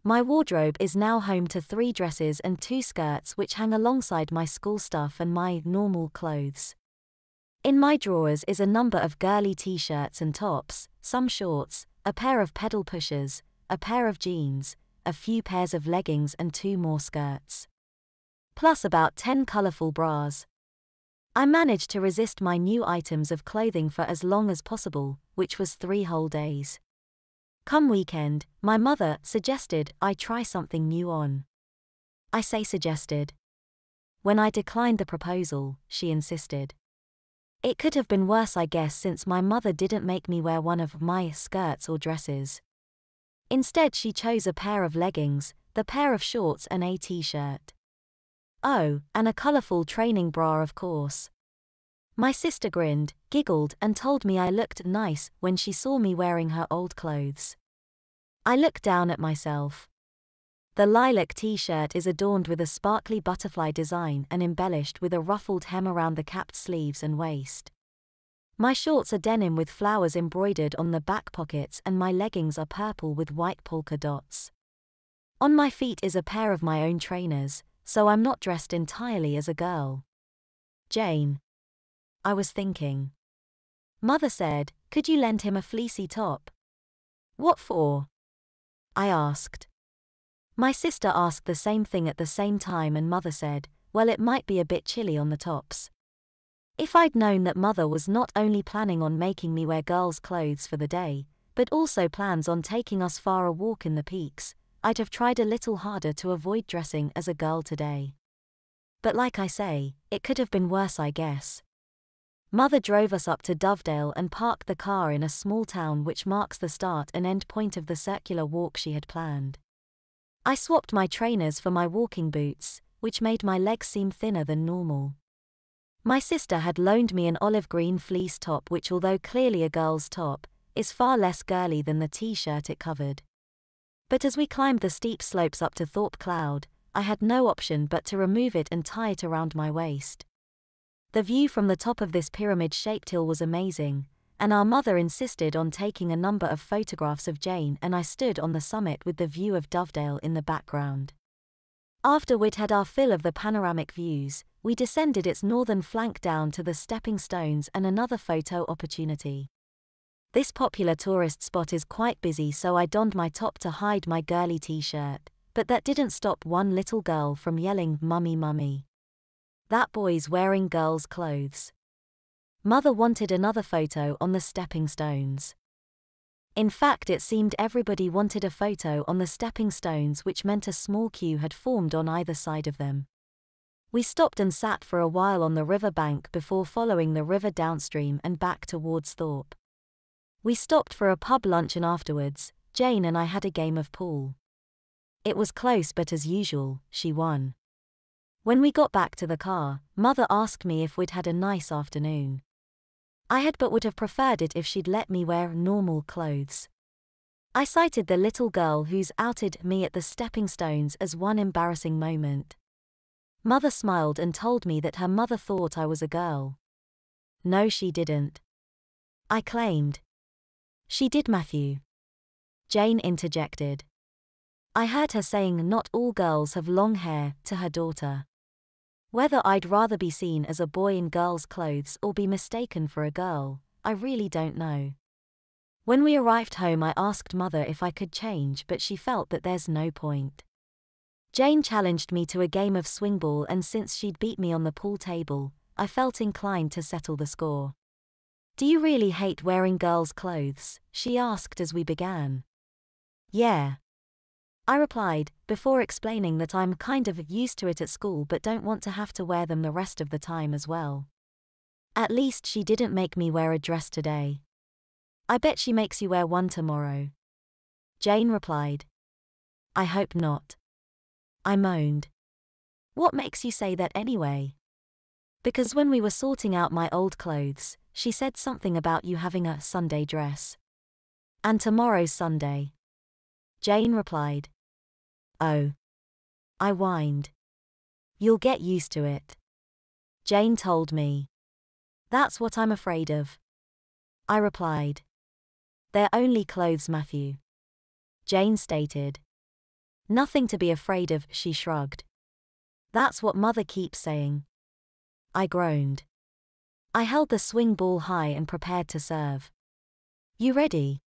My wardrobe is now home to 3 dresses and 2 skirts which hang alongside my school stuff and my normal clothes. In my drawers is a number of girly t-shirts and tops, some shorts, a pair of pedal pushers, a pair of jeans, a few pairs of leggings and 2 more skirts. Plus about 10 colourful bras. I managed to resist my new items of clothing for as long as possible, which was 3 whole days. Come weekend, my mother suggested I try something new on. I say suggested. When I declined the proposal, she insisted. It could have been worse, I guess, since my mother didn't make me wear one of my skirts or dresses. Instead, she chose a pair of leggings, the pair of shorts and a t-shirt. Oh, and a colourful training bra, of course. My sister grinned, giggled, and told me I looked nice when she saw me wearing her old clothes. I looked down at myself. The lilac t-shirt is adorned with a sparkly butterfly design and embellished with a ruffled hem around the capped sleeves and waist. My shorts are denim with flowers embroidered on the back pockets, and my leggings are purple with white polka dots. On my feet is a pair of my own trainers, so I'm not dressed entirely as a girl. Jane. I was thinking. Mother said, could you lend him a fleecy top? What for? I asked. My sister asked the same thing at the same time, and Mother said, well, it might be a bit chilly on the tops. If I'd known that Mother was not only planning on making me wear girls' clothes for the day, but also plans on taking us for a walk in the peaks, I'd have tried a little harder to avoid dressing as a girl today. But like I say, it could have been worse, I guess. Mother drove us up to Dovedale and parked the car in a small town which marks the start and end point of the circular walk she had planned. I swapped my trainers for my walking boots, which made my legs seem thinner than normal. My sister had loaned me an olive green fleece top which, although clearly a girl's top, is far less girly than the t-shirt it covered. But as we climbed the steep slopes up to Thorpe Cloud, I had no option but to remove it and tie it around my waist. The view from the top of this pyramid-shaped hill was amazing, and our mother insisted on taking a number of photographs of Jane and I stood on the summit with the view of Dovedale in the background. After we'd had our fill of the panoramic views, we descended its northern flank down to the stepping stones and another photo opportunity. This popular tourist spot is quite busy, so I donned my top to hide my girly t-shirt, but that didn't stop one little girl from yelling, "Mummy, mummy. That boy's wearing girls' clothes." Mother wanted another photo on the stepping stones. In fact, it seemed everybody wanted a photo on the stepping stones, which meant a small queue had formed on either side of them. We stopped and sat for a while on the river bank before following the river downstream and back towards Thorpe. We stopped for a pub lunch, and afterwards, Jane and I had a game of pool. It was close, but as usual, she won. When we got back to the car, Mother asked me if we'd had a nice afternoon. I had, but would have preferred it if she'd let me wear normal clothes. I cited the little girl who's outed me at the stepping stones as one embarrassing moment. Mother smiled and told me that her mother thought I was a girl. No, she didn't. I claimed. She did, Matthew. Jane interjected. I heard her saying not all girls have long hair to her daughter. Whether I'd rather be seen as a boy in girls' clothes or be mistaken for a girl, I really don't know. When we arrived home, I asked Mother if I could change, but she felt that there's no point. Jane challenged me to a game of swing ball, and since she'd beat me on the pool table, I felt inclined to settle the score. Do you really hate wearing girls' clothes? She asked as we began. Yeah, I replied, before explaining that I'm kind of used to it at school but don't want to have to wear them the rest of the time as well. At least she didn't make me wear a dress today. I bet she makes you wear one tomorrow. Jane replied. I hope not. I moaned. What makes you say that anyway? Because when we were sorting out my old clothes, she said something about you having a Sunday dress. And tomorrow's Sunday. Jane replied. Oh. I whined. You'll get used to it. Jane told me. That's what I'm afraid of. I replied. They're only clothes, Matthew. Jane stated. Nothing to be afraid of, she shrugged. That's what Mother keeps saying. I groaned. I held the swing ball high and prepared to serve. You ready?